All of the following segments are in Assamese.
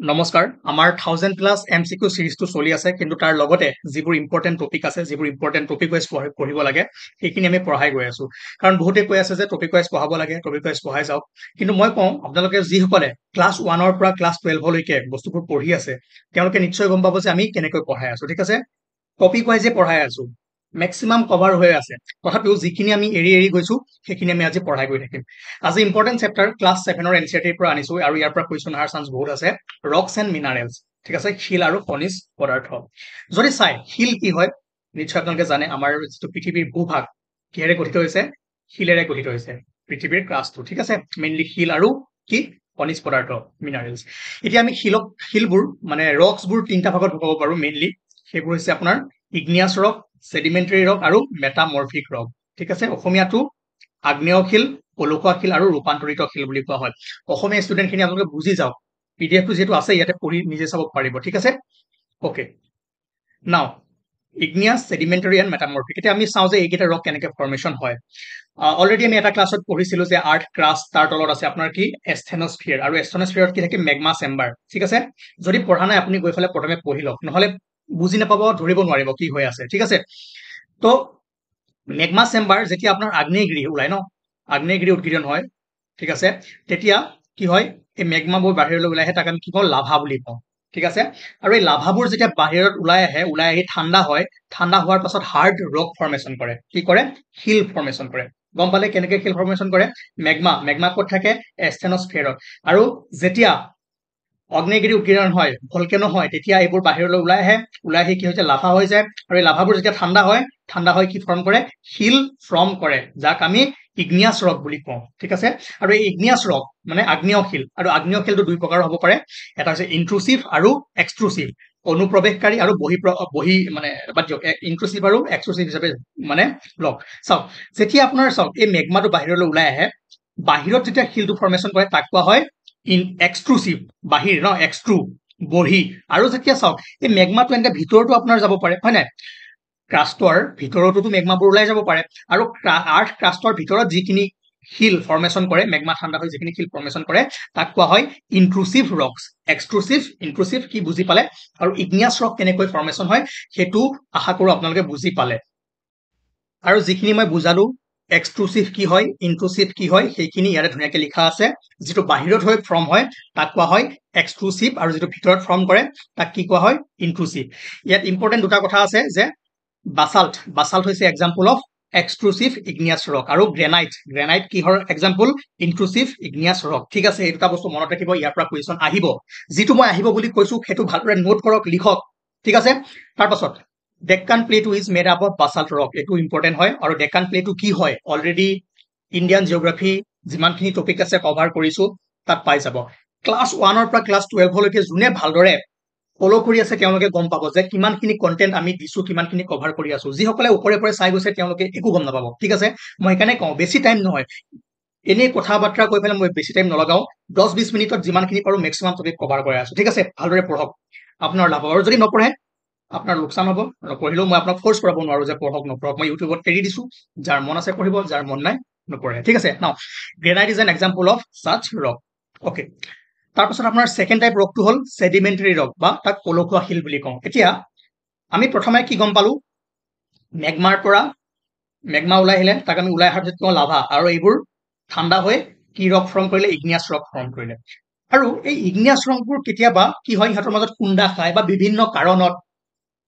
নমস্কাৰ আমাৰ 1000 প্লাস এমসিকিউ সিৰিজটো চলি আছে কিন্তু তাৰ লগতে যিবোৰ ইম্পৰ্টেন্ট টপিক আছে যিবোৰ ইম্পৰ্টেন্ট টপিক ওয়াইজ পঢ়িব লাগে সেইখিনি আমি পঢ়াই গৈ আছো কাৰণ বহুতে কৈ আছে যে টপিক ওয়াইজ পঢ়াব লাগে টপিক ওয়াইজ পঢ়াই যাওক কিন্তু মই কওঁ আপোনালোকে যিসকলে ক্লাছ 1 ৰ পৰা ক্লাছ 12 লৈকে বস্তুবোৰ পঢ়ি আছে তেওঁলোকে নিশ্চয় গম পাব যে আমি কেনেকৈ পঢ়াই আছো ঠিক আছে টপিক ওয়াইজে পঢ়াই আছো মেক্সিমাম কভাৰ হৈ আছে তথাপিও যিখিনি আমি এৰি গৈছো সেইখিনি আমি আজি পঢ়াই গৈ থাকিম আজি ইম্পৰ্টেন্ট চেপ্টাৰ ক্লাছ 7 ৰ এনচিইআৰটিৰ পৰা আনিছো আৰু ইয়াৰ পৰা কুৱেশ্যন অহাৰ চান্স বহুত আছে ৰক্স এণ্ড মিনাৰেলছ ঠিক আছে শিল আৰু খনিজ পদাৰ্থ যদি চাই শিল কি হয় নিশ্চয় আপোনালোকে জানে আমাৰ যিটো পৃথিৱীৰ ভূভাগ কিহেৰে গঠিত হৈছে শিলেৰে গঠিত হৈছে পৃথিৱীৰ ক্ৰাষ্টটো ঠিক আছে মেইনলি শিল আৰু কি খনিজ পদাৰ্থ মিনাৰেলছ এতিয়া আমি শিলবোৰ মানে ৰক্সবোৰ তিনিটা ভাগত ভগাব পাৰো মেইনলি সেইবোৰ হৈছে আপোনাৰ ইগনিয়াছ ৰক সেডিমেন্টাৰী ৰক আৰু মেটামৰফিক ৰক ঠিক আছে অসমীয়াটো আগ্নেয় শিল পলসুৱা শিল আৰু ৰূপান্তৰিত শিল বুলি কোৱা হয় অসমীয়া ষ্টুডেন্টখিনি আপোনালোকে বুজি যাওক পিডিএফটো যেটো আছে ইয়াতে পঢ়ি নিজে চাব পাৰিব ঠিক আছে ওকে নাও ইগনিয়াছ সেডিমেন্টাৰী এণ্ড মেটামৰফিক এতিয়া আমি চাওঁ যে এইকেইটা ৰক কেনেকৈ ফৰ্মেশ্যন হয় অলৰেডি আমি এটা ক্লাছত পঢ়িছিলো যে আৰ্থ ক্ৰাষ্ট তাৰ তলত আছে আপোনাৰ কি এস্থেনস্ফিয়াৰ আৰু এস্থেনস্ফিয়াৰত কি থাকে মেগমা চেম্বাৰ ঠিক আছে যদি পঢ়া নাই আপুনি গৈ ফেলে প্ৰথমে পঢ়ি লওক নহলে বুজি নাপাব ধৰিব নোৱাৰিব কি হৈ আছে ঠিক আছে তো মেগমা চেম্বাৰ যেতিয়া আপোনাৰ আগ্নেয়গিৰি ওলাই ন আগ্নেয়গিৰি উৎকীৰ্ণ হয় ঠিক আছে তেতিয়া কি হয় এই মেগমাবোৰ বাহিৰলৈ ওলাই আহে তাক আমি কি কওঁ লাভা বুলি কওঁ ঠিক আছে আৰু এই লাভাবোৰ যেতিয়া বাহিৰত ওলাই আহি ঠাণ্ডা হয় ঠাণ্ডা হোৱাৰ পাছত হাৰ্ড ৰক ফৰ্মেশ্যন কৰে কি কৰে শিল ফৰ্মেশ্যন কৰে গম পালে কেনেকৈ শিল ফৰ্মেশ্যন কৰে মেগমা ক'ত থাকে এস্থেনস্ফিয়াৰত আৰু যেতিয়া অগ্নেয়গিৰি উৎকীৰ্ণ হয় ভলকেনো হয় তেতিয়া এইবোৰ বাহিৰলৈ ওলাই আহি কি হৈছে লাভা হৈ যায় আৰু এই লাভাবোৰ যেতিয়া ঠাণ্ডা হয় কি ফৰ্ম কৰে শিল ফৰ্ম কৰে যাক আমি ইগনিয়াছ ৰক বুলি কওঁ ঠিক আছে আৰু এই ইগনিয়াছ ৰক মানে আগ্নেয় শিল আৰু আগ্নেয় শিলটো দুই প্ৰকাৰৰ হ'ব পাৰে এটা হৈছে ইন্ট্ৰুচিভ আৰু এক্সট্ৰুচিভ অনুপ্ৰৱেশকাৰী আৰু বহি মানে ইন্ট্ৰুচিভ আৰু এক্সট্ৰুচিভ হিচাপে মানে লওক চাওক যেতিয়া আপোনাৰ চাওক এই মেগমাটো বাহিৰলৈ ওলাই আহে বাহিৰত যেতিয়া শিলটো ফৰ্মেশ্যন কৰে তাক কোৱা হয় এক্সট্ৰুচিভ বাহিৰ ন এক্সট্ৰু বহি আৰু যেতিয়া চাওক এই মেগমাটো এনেকে ভিতৰতো আপোনাৰ যাব পাৰে হয় নাই ক্ৰাষ্টৰ ভিতৰতো মেগমাবোৰ ওলাই যাব পাৰে আৰু আৰ্থ ক্ৰাষ্টৰ ভিতৰত যিখিনি শিল ফৰ্মেশ্যন কৰে মেগমা ঠাণ্ডা হৈ যিখিনি শিল ফৰ্মেশ্যন কৰে তাক কোৱা হয় ইন্ট্ৰুচিভ ৰক্স ইন্ট্ৰুচিভ কি বুজি পালে আৰু ইগনিয়াছ ৰক কেনেকৈ ফৰ্মেশ্যন হয় সেইটো আশা কৰো আপোনালোকে বুজি পালে আৰু যিখিনি মই বুজালো এক্সট্ৰুচিভ কি হয় ইন্ট্ৰুচিভ কি হয় সেইখিনি ইয়াতে ধুনীয়াকৈ লিখা আছে যিটো বাহিৰত হৈ ফৰ্ম হয় তাক কোৱা হয় এক্সট্ৰুচিভ আৰু যিটো ভিতৰত ফৰ্ম কৰে তাক কি কোৱা হয় ইন্ট্ৰুচিভ ইয়াত ইম্পৰ্টেন্ট দুটা কথা আছে যে বাসাল্ট হৈছে এক্সাম্পল অফ এক্সট্ৰুচিভ ইগনিয়াছ ৰক আৰু গ্ৰেনাইট কিহৰ এক্সাম্পল ইন্ট্ৰুচিভ ইগনিয়াছ ৰক ঠিক আছে এই দুটা বস্তু মনত ৰাখিব ইয়াৰ পৰা কুৱেশ্যন আহিব যিটো মই আহিব বুলি কৈছো সেইটো ভালদৰে নোট কৰক লিখক ঠিক আছে তাৰপাছত Deccan plateau is made up of basalt rock এইটো ইম্পৰ্টেন্ট হয় আৰু ডেক্কান প্লেটু কি হয় অলৰেডি ইণ্ডিয়ান জিঅ'গ্ৰাফি যিমানখিনি টপিক আছে কভাৰ কৰিছো তাত পাই যাব ক্লাছ 1 ৰ পৰা ক্লাছ 12 লৈকে যোনে ভালদৰে ফলো কৰি আছে তেওঁলোকে গম পাব যে কিমানখিনি কন্টেন্ট আমি দিছো কিমানখিনি কভাৰ কৰি আছো যিসকলে ওপৰে চাই গৈছে তেওঁলোকে একো গম নাপাব ঠিক আছে মই সেইকাৰণে কওঁ বেছি টাইম নহয় এনেই কথা বাৰ্তা কৈ পেলাই মই বেছি টাইম নলগাও 10-20 মিনিটত যিমানখিনি পাৰো মেক্সিমাম টপিক কভাৰ কৰি আছো ঠিক আছে ভালদৰে পঢ়ক আপোনাৰ লাভ আৰু যদি নপঢ়ে আপোনাৰ লোকচান হ'ব নপঢ়িলেও মই আপোনাক ফ'ৰ্চ কৰাব নোৱাৰো যে পঢ়ক নপঢ়ক মই ইউটিউবত এৰি দিছো যাৰ মন আছে পঢ়িব যাৰ মন নাই নপঢ়ে ঠিক আছে নাও granite is an example of সাচ ৰক ওকে তাৰপাছত আপোনাৰ ছেকেণ্ড টাইপ ৰকটো হ'ল সেডিমেন্টাৰী ৰক বা তাক পলসুৱা শিল বুলি কওঁ এতিয়া আমি প্ৰথমে কি গম পালো মেগমাৰ পৰা মেগমা ওলাই আহিলে তাক আমি ওলাই অহাৰ পিছত কওঁ লাভা আৰু এইবোৰ ঠাণ্ডা হৈ কি ৰক ফৰ্ম কৰিলে ইগনিয়াছ ৰক ফৰ্ম কৰিলে আৰু এই ইগনিয়াছ ৰকবোৰ কেতিয়াবা কি হয় সিহঁতৰ মাজত খুন্দা খায় বা বিভিন্ন কাৰণত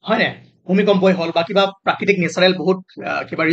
হয় নে ভূমিকম্পই হ'ল বা কিবা প্ৰাকৃতিক নেচাৰেল বহুত কিবা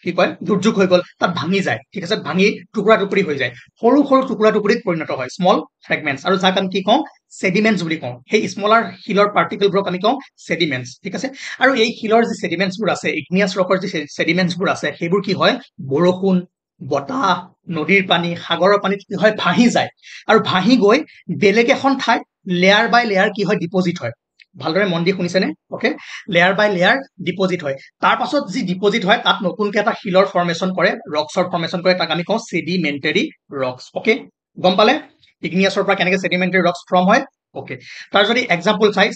কি কয় দুৰ্যোগ হৈ গ'ল তাত ভাঙি যায় ঠিক আছে ভাঙি টুকুৰা টুকুৰি হৈ যায় সৰু টুকুৰা টুকুৰিত পৰিণত হয় স্মল ফ্ৰেগমেন্টছ আৰু যাক আমি কি কওঁ সেডিমেন্টছ বুলি কওঁ সেই স্মলাৰ শিলৰ পাৰ্টিকলবোৰক আমি কওঁ সেডিমেন্টছ ঠিক আছে আৰু এই শিলৰ যি সেডিমেন্টছবোৰ আছে ইগনিয়াছ ৰকৰ যি সেডিমেন্টছবোৰ আছে সেইবোৰ কি হয় বৰষুণ বতাহ নদীৰ পানী সাগৰৰ পানীত কি হয় ভাহি যায় আৰু ভাহি গৈ বেলেগ এখন ঠাইত লেয়াৰ বাই লেয়াৰ কি হয় ডিপজিট হয় ভালদৰে মন দি শুনিছেনে ওকে লেয়াৰ বাই লেয়াৰ ডিপজিট হয় তাৰ পাছত যি ডিপজিট হয় তাত নতুনকৈ এটা শিলৰ ফৰ্মেশ্যন কৰে ৰক্সৰ ফৰ্মেশ্যন কৰে তাক আমি কওঁ সেডিমেন্টাৰী ৰক্স ওকে গম পালে ইগনিয়াছৰ পৰা কেনেকৈ সেডিমেন্টাৰী ৰক্স ফৰ্ম হয় ওকে তাৰ যদি এক্সাম্পল চাই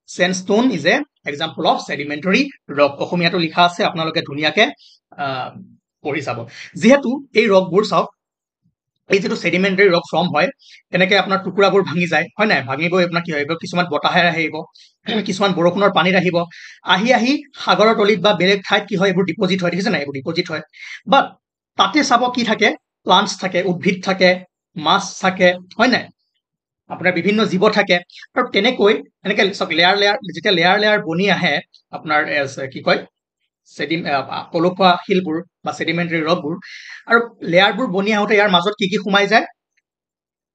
sandstone is a example of sedimentary rock অসমীয়াটো লিখা আছে আপোনালোকে ধুনীয়াকে পঢ়ি চাব যিহেতু এই ৰকবোৰ চাওক এই যেটো সেডিমেন্টাৰী ৰক ফৰ্ম হয় এনেকে আপোনাৰ টুকুৰাবোৰ ভাঙি যায় হয় নাই ভাঙি গৈ আপোনাৰ কি হয় কিছুমান বতাহে আহিব কিছুমান বৰষুণৰ পানীত আহিব আহি সাগৰৰ তলিত বা বেলেগ ঠাইত কি হয় এইবোৰ ডিপজিট হয় দেখিছে নাই এইবোৰ ডিপজিট হয় বাট তাতে চাব কি থাকে প্লান্টস থাকে উদ্ভিদ থাকে মাছ থাকে হয় নাই আপোনাৰ বিভিন্ন জীৱ থাকে আৰু তেনেকৈ এনেকে লেয়াৰ যেতিয়া লেয়াৰ বনি আহে আপোনাৰ কি কয় পলসুৱা শিলবোৰ বা সেডিমেন্টাৰী ৰকবোৰ আৰু লেয়াৰবোৰ বনি আহোঁতে ইয়াৰ মাজত কি সোমাই যায়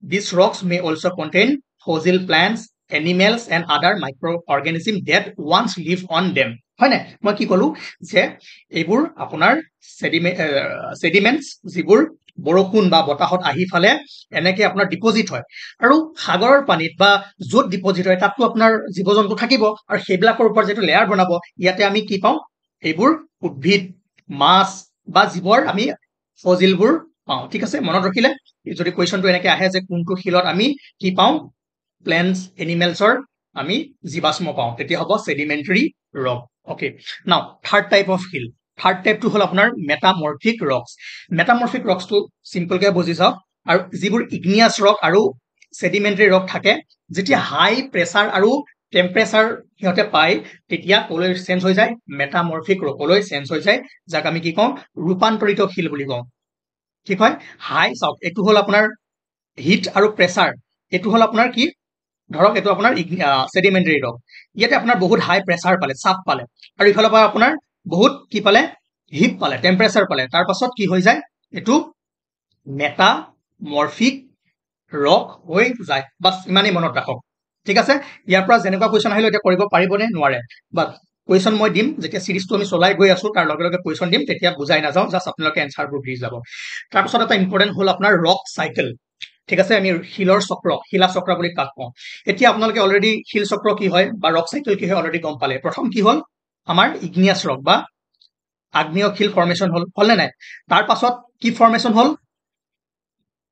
These rocks may also contain fossil plants, animals and other microorganisms that once lived on them. হয় নাই মই কি কলো যে এইবোৰ আপোনাৰ sediments যিবোৰ বৰষুণ বা বতাহত আহি ফালে এনেকে আপোনাৰ ডিপজিট হয় আৰু সাগৰৰ পানীত বা য'ত ডিপজিট হয় তাততো আপোনাৰ জীৱ জন্তু থাকিব আৰু সেইবিলাকৰ ওপৰত যেটো লেয়াৰ বনাব ইয়াতে আমি কি পাওঁ এইবোৰ উদ্ভিদ মাছ বা জীৱৰ আমি ফজিলবোৰ পাওঁ ঠিক আছে মনত ৰাখিলে যদি কুৱেশ্যনটো এনেকে আহে যে কোনটো শিলত আমি কি পাওঁ প্লেন্টস এনিমেলছৰ আমি জীৱাশ্ম পাওঁ তেতিয়া হ'ব সেডিমেন্টাৰী ৰক ওকে নাও থাৰ্ড টাইপ অফ শিল থাৰ্ড টাইপটো হ'ল আপোনাৰ মেটামৰফিক ৰকছটো সিম্পলকে বুজি চাওক আৰু যিবোৰ ইগনিয়াছ ৰক আৰু সেডিমেন্টাৰী ৰক থাকে যেতিয়া হাই প্ৰেছাৰ আৰু টেম্পাৰেচাৰ সিহঁতে পায় তেতিয়া কলৈ চেঞ্জ হৈ যায় মেটামৰফিক ৰকলৈ চেঞ্জ হৈ যায় যাক আমি কি কওঁ ৰূপান্তৰিত শিল বুলি কওঁ ঠিক হয় হাই চাওক এইটো হ'ল আপোনাৰ হিট আৰু প্ৰেছাৰ এইটো হ'ল আপোনাৰ কি ধৰক এইটো আপোনাৰ সেডিমেন্টাৰী ৰক ইয়াতে আপোনাৰ বহুত হাই প্ৰেছাৰ পালে চাপ পালে আৰু ইফালৰ পৰা আপোনাৰ বহুত কি পালে হিট পালে টেম্পাৰেচাৰ পালে তাৰ পাছত কি হৈ যায় এইটো মেটামৰফিক ৰক হৈ যায় বাস ইমানেই মনত ৰাখক ঠিক আছে ইয়াৰ পৰা যেনেকুৱা কুৱেশ্যন আহিলো এতিয়া কৰিব পাৰিবনে নোৱাৰে বাট কুৱেশ্যন মই দিম যেতিয়া সিৰিজটো আমি চলাই গৈ আছো তাৰ লগে লগে কুৱেশ্যন দিম তেতিয়া বুজাই নাযাওঁ জাষ্ট আপোনালোকে এনসাৰবোৰ দি যাব তাৰপিছত এটা ইম্পৰ্টেণ্ট হ'ল আপোনাৰ ৰক চাইকেল ঠিক আছে আমি শিলৰ চক্ৰ শিলা চক্ৰ বুলি কাক কওঁ এতিয়া আপোনালোকে অলৰেডি শিল চক্ৰ কি হয় বা ৰক চাইকেল কি হয় অলৰেডি গম পালে প্ৰথম কি হ'ল আমাৰ ইগনিয়াছ ৰক বা আগ্নেয় শিল ফৰ্মেশ্যন হ'ল নে নাই তাৰ পাছত কি ফৰ্মেশ্যন হ'ল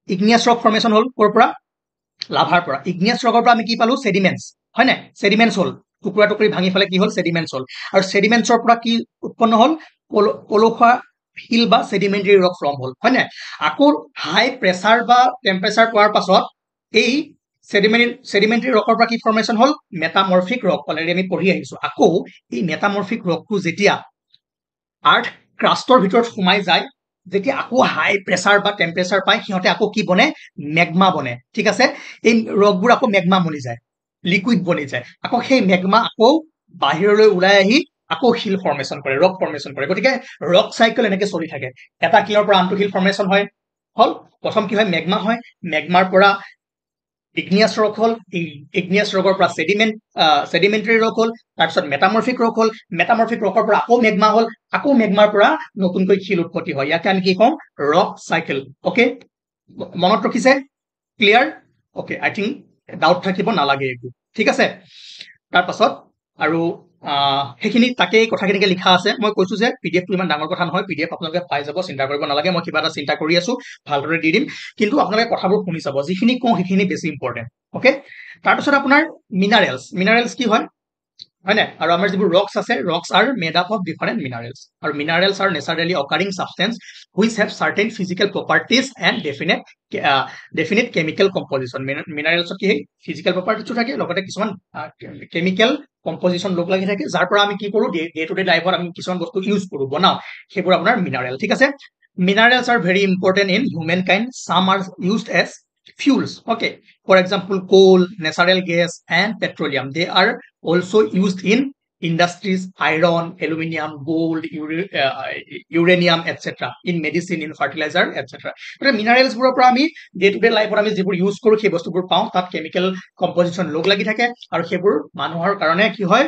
ইগনিয়াছ ৰক ফৰ্মেশ্যন হ'ল ক'ৰ পৰা লাভাৰ পৰা ইগনিয়াছ ৰকৰ পৰা আমি কি পালো সেডিমেন্টস হয় নাই সেডিমেন্টস হ'ল টুকুৰা টুকুৰি ভাঙি ফেলে কি হ'ল সেডিমেন্টস হ'ল আৰু সেডিমেন্টছৰ পৰা কি উৎপন্ন হ'ল পলসুৱা শিল বা সেডিমেন্টাৰী ৰক ফৰ্ম হ'ল হয় নাই আকৌ হাই প্ৰেছাৰ বা টেম্পাৰেচাৰ পোৱাৰ পাছত এই সেডিমেন্টাৰী ৰকৰ পৰা কি ফৰ্মেশ্যন হ'ল মেটামৰফিক ৰক অলৰেডি আমি পঢ়ি আহিছো আকৌ এই মেটামৰফিক ৰকটো যেতিয়া আৰ্থ ক্ৰাষ্টৰ ভিতৰত সোমাই যায় যেতিয়া আকৌ হাই প্ৰেছাৰ বা টেম্পাৰেচাৰ পায় সিহঁতে আকৌ কি বনে মেগমা বনে ঠিক আছে এই ৰকবোৰ আকৌ মেগমা বনি যায় লিকুইড বনি যায় আকৌ সেই মেগমা আকৌ বাহিৰলৈ ওলাই আহি আকৌ শিল ফৰ্মেশ্যন কৰে ৰক ফৰ্মেশ্যন কৰে গতিকে ৰক চাইকেল এনেকে চলি থাকে এটা শিলৰ পৰা আনটো শিল ফৰ্মেশ্যন হয় হল প্ৰথম কি হয় মেগমা হয় মেগমাৰ পৰা ইগনিয়াছ ৰক হ'ল ইগনিয়াছ ৰকৰ পৰা সেডিমেন্টাৰী ৰক হ'ল তাৰপিছত মেটামৰফিক ৰক হ'ল মেটামৰফিক ৰকৰ পৰা আকৌ মেগমা হ'ল আকৌ মেগমাৰ পৰা নতুনকৈ শিল উৎপত্তি হয় ইয়াকে আমি কি কওঁ ৰক চাইকেল ওকে মনত ৰাখিছে clear okay I think doubt থাকিব নালাগে একো ঠিক আছে তাৰ পাছত আৰু সেইখিনি তাকেই কথাখিনিকে লিখা আছে মই কৈছো যে পিডিএফটো ইমান ডাঙৰ কথা নহয় পিডিএফ আপোনালোকে পাই যাব চিন্তা কৰিব নালাগে মই কিবা এটা চিন্তা কৰি আছো ভালদৰে দি দিম কিন্তু আপোনালোকে কথাবোৰ শুনি চাব যিখিনি কওঁ সেইখিনি বেছি ইম্পৰ্টেণ্ট ওকে তাৰপিছত আপোনাৰ মিনাৰেলছ কি হয় হয় নাই আৰু আমাৰ যিবোৰ ৰক্স আছে rocks are made up of different minerals আৰু minerals are naturally occurring substance which have certain physical properties and definite chemical composition মিনাৰেলছত কি ফিজিকেল প্ৰপাৰ্টিজো থাকে লগতে কিছুমান কেমিকেল কম্পজিশ্যন লগ লাগি থাকে যাৰ পৰা আমি কি কৰো ডে টু ডে লাইফত আমি কিছুমান বস্তু ইউজ কৰো বনাও সেইবোৰ আপোনাৰ মিনাৰেল ঠিক আছে minerals are very important in humankind some are used as fuels okay for example coal natural gas and petroleum they are also used in industries iron aluminum gold uranium etc in medicine in fertilizer etc minerals বোৰৰ পৰা আমি ডে টু ডে লাইফত আমি যিবোৰ ইউজ কৰো সেই বস্তুবোৰ পাওঁ তাত কেমিকেল কম্পজিশ্যন লগ লাগি থাকে আৰু সেইবোৰ মানুহৰ কাৰণে কি হয়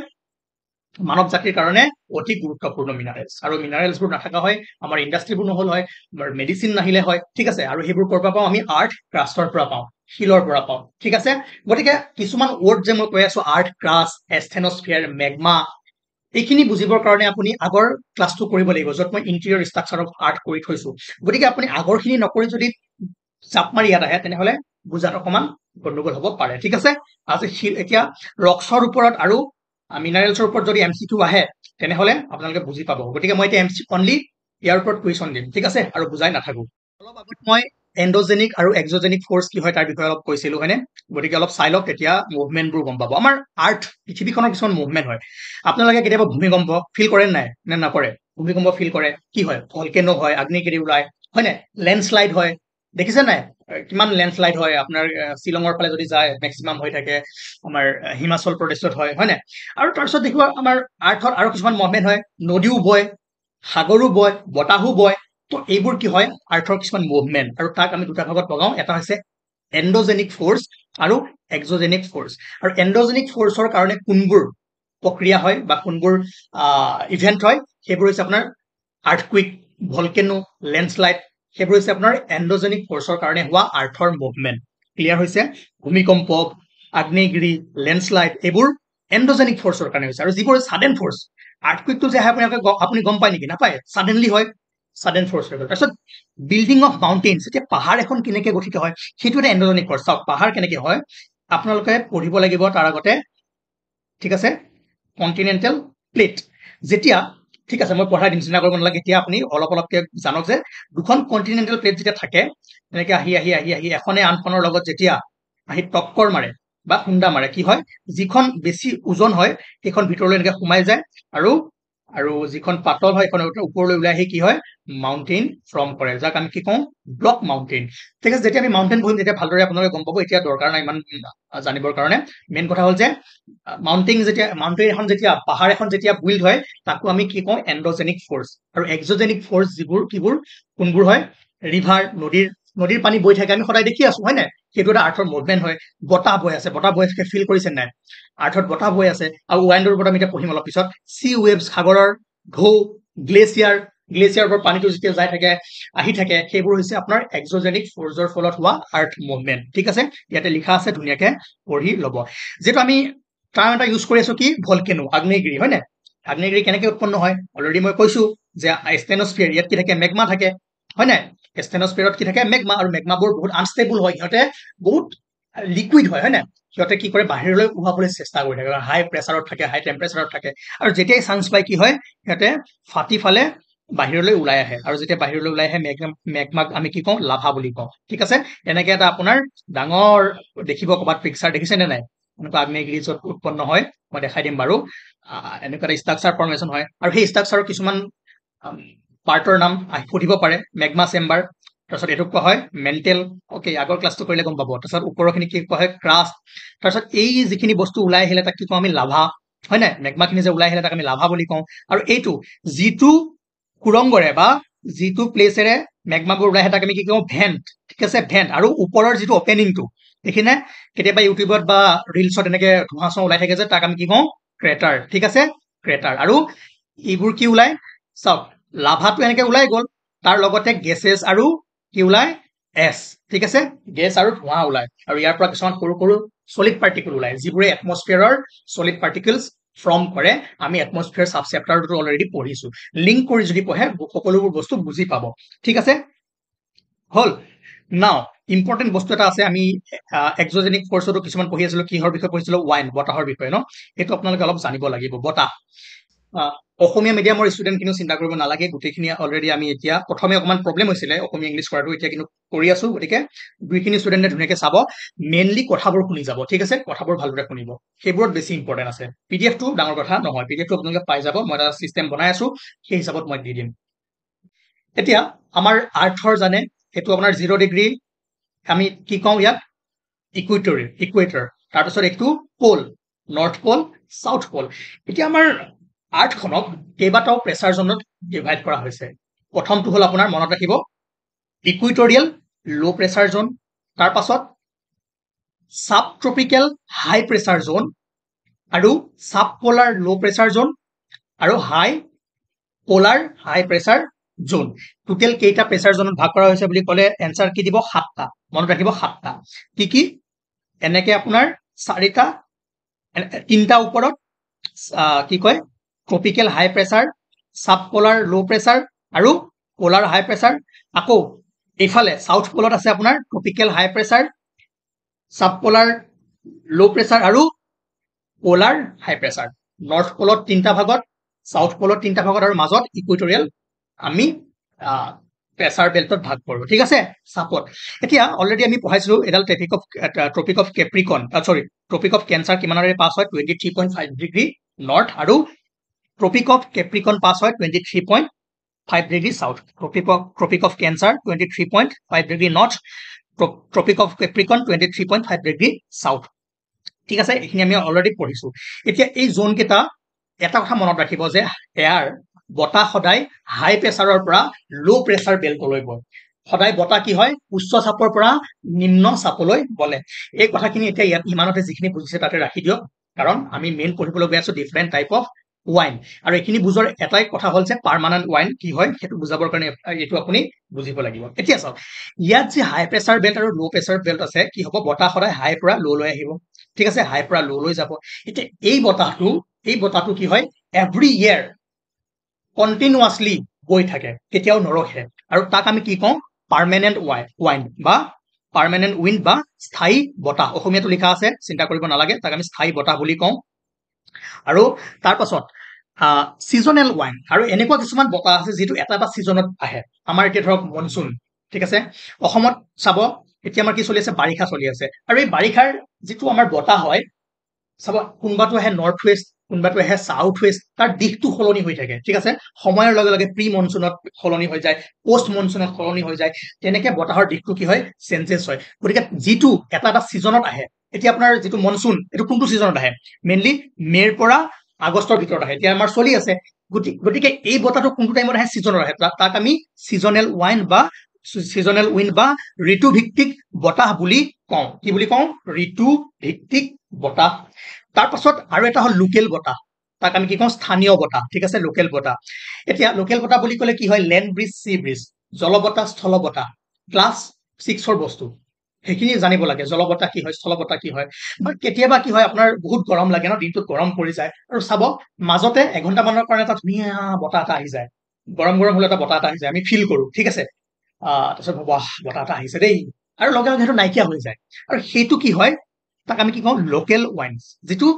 মানৱ জাতিৰ কাৰণে অতি গুৰুত্বপূৰ্ণ মিনাৰেলছ আৰু মিনাৰেলছবোৰ নাথাকা হয় আমাৰ ইণ্ডাষ্ট্ৰীবোৰ নহল হয় আমাৰ মেডিচিন নাহিলে হয় ঠিক আছে আৰু সেইবোৰ ক'ৰ পৰা পাওঁ আমি আৰ্থ ক্ৰাষ্টৰ পৰা পাওঁ শিলৰ পৰা পাওঁ ঠিক আছে গতিকে কিছুমান ৱৰ্ড যে মই কৈ আছো আৰ্থ ক্ৰাষ্ট এস্থেনস্ফিয়াৰ মেগমা এইখিনি বুজিবৰ কাৰণে আপুনি আগৰ ক্লাছটো কৰিব লাগিব য'ত মই ইণ্টেৰিয়ৰ ষ্ট্ৰাকচাৰ অফ আৰ্থ কৰি থৈছো গতিকে আপুনি আগৰখিনি নকৰি যদি চাপ মাৰি ইয়াত আহে তেনেহলে বুজাত অকমান গণ্ডগোল হ'ব পাৰে ঠিক আছে আজি এতিয়া ৰক্সৰ ওপৰত আৰু মিনাৰেলছৰ ওপৰত যদি এমচিকিউ আহে তেনেহলে আপোনালোকে বুজি পাব গতিকে মই এতিয়া অনলি ইয়াৰ ওপৰত কুৱেশ্যন দিম ঠিক আছে আৰু বুজাই নাথাকো অলপ আগত মই এন্ডোজেনিক আৰু এক্সোজেনিক ফৰ্চ কি হয় তাৰ বিষয়ে অলপ কৈছিলো হয়নে গতিকে অলপ চাই লওক তেতিয়া মুভমেন্টবোৰ গম পাব আমাৰ আৰ্থ পৃথিৱীখনৰ কিছুমান মুভমেন্ট হয় আপোনালোকে কেতিয়াবা ভূমিকম্প ফিল কৰে নাই নে নকৰে ভূমিকম্প ফিল কৰে কি হয় ভলকেনো হয় আগ্নেয়গিৰি ওলায় হয় নাই লেণ্ডশ্লাইড হয় দেখিছে নাই কিমান লেণ্ডশ্লাইড হয় আপোনাৰ শ্বিলঙৰ ফালে যদি যায় মেক্সিমাম হৈ থাকে আমাৰ হিমাচল প্ৰদেশত হয় নাই আৰু তাৰপিছত দেখিব আমাৰ আৰ্থত আৰু কিছুমান মুভমেন্ট হয় নদীও বয় সাগৰো বয় বতাহো বয় তো এইবোৰ কি হয় আৰ্থৰ কিছুমান মুভমেন্ট আৰু তাক আমি দুটা ভাগত লগাও এটা হৈছে এন্ডোজেনিক ফৰ্চ আৰু এক্সোজেনিক ফৰ্চ আৰু এন্ডোজেনিক ফৰ্চৰ কাৰণে কোনবোৰ প্ৰক্ৰিয়া হয় বা কোনবোৰ ইভেন্ট হয় সেইবোৰ হৈছে আপোনাৰ আৰ্থকুইক ভলকেনো লেণ্ডশ্লাইড সেইবোৰ হৈছে আপোনাৰ এন্ডোজেনিক ফৰ্চৰ কাৰণে হোৱা আৰ্থৰ মুভমেন্ট ক্লিয়াৰ হৈছে ভূমিকম্প আগ্নেয়গিৰি লেণ্ডশ্লাইড এইবোৰ এন্ডোজেনিক ফৰ্চৰ কাৰণে হৈছে আৰু যিবোৰ ছাডেন ফৰ্চ আৰ্থকুইকটো যে আপুনি গম পায় নেকি নাপায় ছাডেনলি হয় ছাডেন ফৰ্চ হৈ গ'ল তাৰপিছত বিল্ডিং অফ মাউণ্টেইনছ এতিয়া পাহাৰ এখন কেনেকে গঠিত হয় সেইটো এটা এন্ডোজেনিক ফৰ্চ চাওক পাহাৰ কেনেকে হয় আপোনালোকে পঢ়িব লাগিব তাৰ আগতে ঠিক আছে কণ্টিনেণ্টেল প্লেট যেতিয়া ঠিক আছে মই পঢ়াই দিম চিন্তা কৰিব নালাগে এতিয়া আপুনি অলপ অলপকে জানক যে দুখন কণ্টিনেণ্টেল প্লেট যেতিয়া থাকে এনেকে আহি আহি আহি আহি এখনে আনখনৰ লগত যেতিয়া আহি টক্কৰ মাৰে বা খুন্দা মাৰে কি হয় যিখন বেছি ওজন হয় সেইখন ভিতৰলৈ এনেকে সোমাই যায় আৰু যিখন পাতল হয় সেইখন ওপৰলৈ ওলাই আহি কি হয় মাউণ্টেইন ফৰ্ম কৰে যাক আমি কি কওঁ ব্লক মাউণ্টেইন ঠিক আছে যেতিয়া আমি মাউণ্টেইন পঢ়িম তেতিয়া ভালদৰে আপোনালোকে গম পাব এতিয়া দৰকাৰ নাই ইমান জানিবৰ কাৰণে মেইন কথা হ'ল যে মাউণ্টেইন এখন যেতিয়া পাহাৰ এখন যেতিয়া বিল্ড হয় তাকো আমি কি কওঁ এন্ডোজেনিক ফৰ্চ আৰু এক্সোজেনিক ফৰ্চ যিবোৰ কিবোৰ কোনবোৰ হয় ৰিভাৰ নদীৰ পানী বৈ থাকে আমি সদায় দেখি আছো হয় নাই সেইটো এটা আৰ্থৰ মুভমেন্ট হয় বতাহ বৈ আছে ফিল কৰিছে নাই আৰ্থত বতাহ বৈ আছে আৰু ৱাইণ্ডৰ ওপৰত আমি এতিয়া পঢ়িম অলপ পিছত চি ৱেভছ সাগৰৰ ঢৌ গ্লেচিয়াৰৰ পৰা পানীটো যেতিয়া যাই থাকে আহি থাকে সেইবোৰ হৈছে আপোনাৰ এক্সোজেনিক ফৰ্চৰ ফলত হোৱা আৰ্থ মুভমেন্ট ঠিক আছে ইয়াতে লিখা আছে ধুনীয়াকে পঢ়ি ল'ব যিহেতু আমি টাৰ্ম এটা ইউজ কৰি আছো কি ভলকেনো আগ্নেয়গিৰি হয় নাই আগ্নেয়গিৰি কেনেকে উৎপন্ন হয় অলৰেডি মই কৈছো যে ষ্টেনস্ফিয়াৰ ইয়াত কি থাকে মেগমা থাকে হয় নাই ষ্টেনস্ফিয়াৰত কি থাকে মেগমা আৰু মেগমাবোৰ বহুত আনষ্টেবল হয় সিহঁতে বহুত লিকুইড হয় নাই সিহঁতে কি কৰে বাহিৰলৈ উহাবলৈ চেষ্টা কৰি থাকে হাই প্ৰেচাৰত থাকে হাই টেম্পাৰেচাৰত থাকে আৰু যেতিয়াই চান্স পায় কি হয় সিহঁতে ফাটি ফালে বাহিৰলৈ ওলাই আহে আৰু যেতিয়া বাহিৰলৈ ওলাই আহে মেগমাক আমি কি কওঁ লাভা বুলি কওঁ ঠিক আছে এনেকে এটা আপোনাৰ ডাঙৰ দেখিব ক'ৰবাত পিকচাৰ দেখিছে নে নাই এনেকুৱা আগ্নেয়গিৰি য'ত উৎপন্ন হয় মই দেখাই দিম বাৰু এনেকুৱা এটা ষ্ট্ৰাকচাৰ ফৰ্মেশ্যন হয় আৰু সেই ষ্ট্ৰাকচাৰৰ কিছুমান পাৰ্টৰ নাম সুধিব পাৰে মেগমা চেম্বাৰ তাৰপিছত এইটোক কোৱা হয় মেণ্টেল অ'কে আগৰ ক্লাছটো কৰিলে গম পাব তাৰপিছত ওপৰৰখিনি কি কোৱা হয় ক্ৰাষ্ট তাৰপিছত এই যিখিনি বস্তু ওলাই আহিলে তাক কি কওঁ আমি লাভা হয় নাই মেগমাখিনি যে ওলাই আহিলে তাক আমি লাভা বুলি কওঁ আৰু এইটো যিটো কুৰংগৰে বা যিটো প্লেচেৰে মেগমাবোৰ ওলাই আহে তাক আমি কি কওঁ ভেণ্ট ঠিক আছে ভেণ্ট আৰু ওপৰৰ যিটো অপেনিংটো সেইখিনি কেতিয়াবা ইউটিউবত বা ৰিলছত এনেকে ধোঁৱা চোৱা ওলাই থাকে যে তাক আমি কি কওঁ ক্ৰেটাৰ ঠিক আছে ক্ৰেটাৰ আৰু এইবোৰ কি ওলাই চাওক লাভাটো এনেকে ওলাই গ'ল তাৰ লগতে গেছেছ আৰু কি ওলাই এছ ঠিক আছে গেছ আৰু ধোঁৱা ওলাই আৰু ইয়াৰ পৰা কিছুমান সৰু সৰু চলিড পাৰ্টিকল ওলাই যিবোৰে এটমস্ফিয়াৰৰ চলিড পাৰ্টিকলছ ফৰ্ম কৰে আমি এটমস্ফিয়াৰ সাব চেপ্টাৰটো অলৰেডি পঢ়িছো লিংক কৰি যদি পঢ়ে সকলোবোৰ বস্তু বুজি পাব ঠিক আছে হল নাও ইম্পৰ্টেণ্ট বস্তু এটা আছে আমি এক্সোজেনিক ফৰ্চতো কিছুমান পঢ়ি আছিলো কিহৰ বিষয়ে পঢ়িছিলো ৱাইন বতাহৰ বিষয়ে ন এইটো আপোনালোকে অলপ জানিব লাগিব বতাহ অসমীয়া মিডিয়ামৰ ষ্টুডেণ্টখিনিও চিন্তা কৰিব নালাগে গোটেইখিনি অলৰেডি আমি এতিয়া প্ৰথমে অকণমান প্ৰব্লেম হৈছিলে অসমীয়া ইংলিছ কৰাটো এতিয়া কিন্তু কৰি আছো গতিকে দুইখিনি ষ্টুডেণ্টে ধুনীয়াকে চাব মেইনলি কথাবোৰ শুনি যাব ঠিক আছে কথাবোৰ ভালদৰে শুনিব সেইবোৰত বেছি ইম্পৰ্টেণ্ট আছে পিডিএফটো ডাঙৰ কথা নহয় পিডিএফটো আপোনালোকে পাই যাব মই এটা চিষ্টেম বনাই আছো সেই হিচাপত মই দি দিম এতিয়া আমাৰ আৰ্থৰ জানে সেইটো আপোনাৰ 0 ডিগ্ৰী আমি কি কওঁ ইয়াক ইকুৱেটৰ তাৰপিছত এইটো পল নৰ্থ পল চাউথ পল এতিয়া আমাৰ আৰ্থখনক কেইবাটাও প্ৰেচাৰ জোনত ডিভাইড কৰা হৈছে প্ৰথমটো হ'ল আপোনাৰ মনত ৰাখিব ইকুইটৰিয়েল ল' প্ৰেচাৰ জোন তাৰ পাছত সাব ট্ৰপিকেল হাই প্ৰেচাৰ জোন আৰু সাব পলাৰ ল' প্ৰেচাৰ জোন আৰু হাই পলাৰ হাই প্ৰেচাৰ জোন টোটেল কেইটা প্ৰেচাৰ জোনত ভাগ কৰা হৈছে বুলি ক'লে এনসাৰ কি দিব 7টা মনত ৰাখিব 7টা কি এনেকে আপোনাৰ 4টা 3টা ওপৰত কি কয় ট্ৰপিকেল হাই প্ৰেচাৰ সাব পলাৰ ল' প্ৰেচাৰ আৰু পলাৰ হাই প্ৰেচাৰ আকৌ এইফালে সাউথ পলত আছে আপোনাৰ ট্ৰপিকেল হাই প্ৰেচাৰ সাব পলাৰ ল' প্ৰেচাৰ আৰু পলাৰ হাই প্ৰেচাৰ নৰ্থ পলত 3টা ভাগত সাউথ পলত 3টা ভাগত আৰু মাজত ইকুইটৰিয়েল আমি প্ৰেছাৰ বেল্টত ভাগ কৰোঁ ঠিক আছে চাপত এতিয়া অলৰেডি আমি পঢ়াইছিলো এডাল tropic of Capricorn tropic of Cancer কিমানেৰে পাছ হয় 23.5 ডিগ্ৰী নৰ্থ আৰু ট্ৰপিক অফ কেপ্ৰিকন পাছ হয় 23.5 degree south tropic of Cancer 23.5 degree north tropic of Capricorn 23.5 degree south ঠিক আছে এইখিনি আমি অলৰেডি পঢ়িছো এতিয়া এই জোন কেইটা এটা কথা মনত ৰাখিব যে এয়াৰ বতাহ সদায় হাই প্ৰেছাৰৰ পৰা লো প্ৰেছাৰ বেল্টলৈ বয় সদায় বতাহ কি হয় উচ্চ চাপৰ পৰা নিম্ন চাপলৈ বলে এই কথাখিনি এতিয়া ইয়াত ইমানতে যিখিনি বুজিছে তাতে ৰাখি দিয়ক কাৰণ আমি মেইন পঢ়িবলৈ গৈ আছো ডিফাৰেণ্ট টাইপ অফ ওয়াইন আৰু এইখিনি বুজাৰ এটাই কথা হ'ল যে পাৰ্মানেণ্ট ওয়াইন কি হয় সেইটো বুজাবৰ কাৰণে এইটো আপুনি বুজিব লাগিব এতিয়া চাওক ইয়াত যে হাই প্ৰেছাৰ বেল্ট আৰু লো প্ৰেছাৰ বেল্ট আছে কি হ'ব বতাহ সদায় হাই পৰা লো লৈ আহিব ঠিক আছে হাই পৰা লো লৈ যাব এতিয়া এই বতাহটো কি হয় এভৰি ইয়েৰ কণ্টিনিউৱাছলি বৈ থাকে কেতিয়াও নৰখে আৰু তাক আমি কি কওঁ পাৰ্মানেণ্ট ওয়াইন বা পাৰ্মানেণ্ট উইণ্ড বা স্থায়ী বতাহ অসমীয়াটো লিখা আছে চিন্তা কৰিব নালাগে তাক আমি স্থায়ী বতাহ বুলি কওঁ আৰু তাৰ পাছত ছিজনেল ওয়াইন আৰু এনেকুৱা কিছুমান বতাহ আছে যিটো এটা ছিজনত আহে আমাৰ এতিয়া ধৰক মনচুন ঠিক আছে অসমত চাব এতিয়া আমাৰ কি চলি আছে বাৰিষা চলি আছে আৰু এই বাৰিষাৰ যিটো আমাৰ বতাহ হয় চাব কোনোবাটো আহে নৰ্থ ৱেষ্ট কোনোবাটো আহে সাউথ ৱেষ্ট তাৰ দিশটো সলনি হৈ থাকে ঠিক আছে সময়ৰ লগে লগে প্ৰি মনচুনত সলনি হৈ যায় পোষ্ট মনচুনত সলনি হৈ যায় তেনেকে বতাহৰ দিশটো কি হয় চেঞ্জেছ হয় গতিকে যিটো এটা ছিজনত আহে এতিয়া আপোনাৰ যিটো মনচুন এইটো কোনটো ছিজনত আহে মেইনলি মেৰ পৰা আগষ্টৰ ভিতৰত আহে এতিয়া আমাৰ চলি আছে গতিকে এই বতাহটো কোনটো টাইমত আহে ছিজনত আহে তাক আমি ছিজনেল উইণ্ড বা ঋতু ভিত্তিক বতাহ বুলি কওঁ কি বুলি কওঁ ঋতু ভিত্তিক বতাহ তাৰ পাছত আৰু এটা হ'ল লোকেল বতাহ তাক আমি কি কওঁ স্থানীয় বতাহ ঠিক আছে লোকেল বতাহ এতিয়া লোকেল বতাহ বুলি ক'লে কি হয় লেণ্ড ব্ৰিজ সি ব্ৰিজ জলবতাহ স্থল বতাহ ক্লাছ 6ৰ বস্তু সেইখিনি জানিব লাগে জলবতাহ কি হয় স্থলবতাহ কি হয় বা কেতিয়াবা কি হয় আপোনাৰ বহুত গৰম লাগে ন দিনটোত গৰম পৰি যায় আৰু চাব মাজতে এঘণ্টামানৰ কাৰণে এটা ধুনীয়া বতাহ এটা আহি যায় গৰম হলে এটা বতাহ এটা আহি যায় আমি ফিল কৰো ঠিক আছে তাৰপিছত বাহ বতাহ এটা আহিছে দেই আৰু লগে লগে সেইটো নাইকিয়া হৈ যায় আৰু সেইটো কি হয় তাক আমি কি কওঁ লোকেল ওয়াইনছ যিটো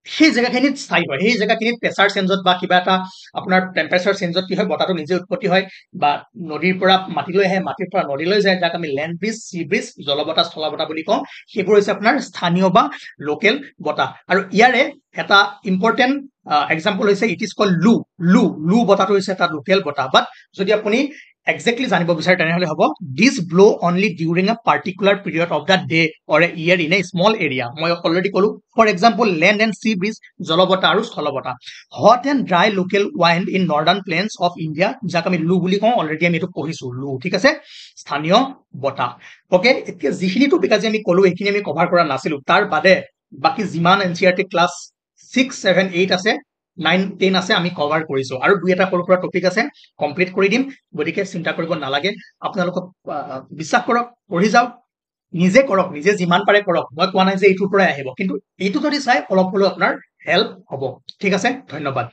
সেই জেগাখিনিত স্থায়ী হয় সেই জেগাখিনিত প্ৰেছাৰ চেঞ্জত বা কিবা এটা আপোনাৰ টেম্পাৰেচাৰ চেঞ্জত কি হয় বতাহটো নিজে উৎপত্তি হয় বা নদীৰ পৰা মাটিলৈ আহে মাটিৰ পৰা নদীলৈ যায় যাক আমি লেণ্ড ব্ৰিজ সি ব্ৰিজ জলবতাহ স্থল বতাহ বুলি কওঁ সেইবোৰ হৈছে আপোনাৰ স্থানীয় বা লোকেল বতাহ আৰু ইয়াৰে এটা ইম্পৰ্টেণ্ট এক্সাম্পল হৈছে ইট ইজ কল লু বতাহটো হৈছে এটা লোকেল বতাহ বাট যদি আপুনি একজেক্টলি জানিব বিচাৰে তেনেহলে হ'ব this blow only during a particular period of the day or a year in a small area মই অলৰেডি ক'লো for example land and sea breeze জলবতাহ আৰু স্থলবতাহ hot and dry local wind in northern plains of India যাক আমি লু বুলি কওঁ অলৰেডি আমি এইটো পঢ়িছো লু ঠিক আছে স্থানীয় বতাহ অকে এতিয়া যিখিনি টপিক আজি আমি ক'লো এইখিনি আমি কভাৰ কৰা নাছিলো তাৰ বাদে বাকী যিমান এনচিইআৰটি ক্লাছ 6, 7, 8 আছে 9, 10 আছে আমি কভাৰ কৰিছো আৰু দুই এটা সৰু সুৰা টপিক আছে কমপ্লিট কৰি দিম গতিকে চিন্তা কৰিব নালাগে আপোনালোকক বিশ্বাস কৰক পঢ়ি যাওক নিজে কৰক নিজে যিমান পাৰে কৰক মই কোৱা নাই যে এইটোৰ পৰাই আহিব কিন্তু এইটো যদি চাই অলপ হ'লেও আপোনাৰ হেল্প হ'ব ঠিক আছে ধন্যবাদ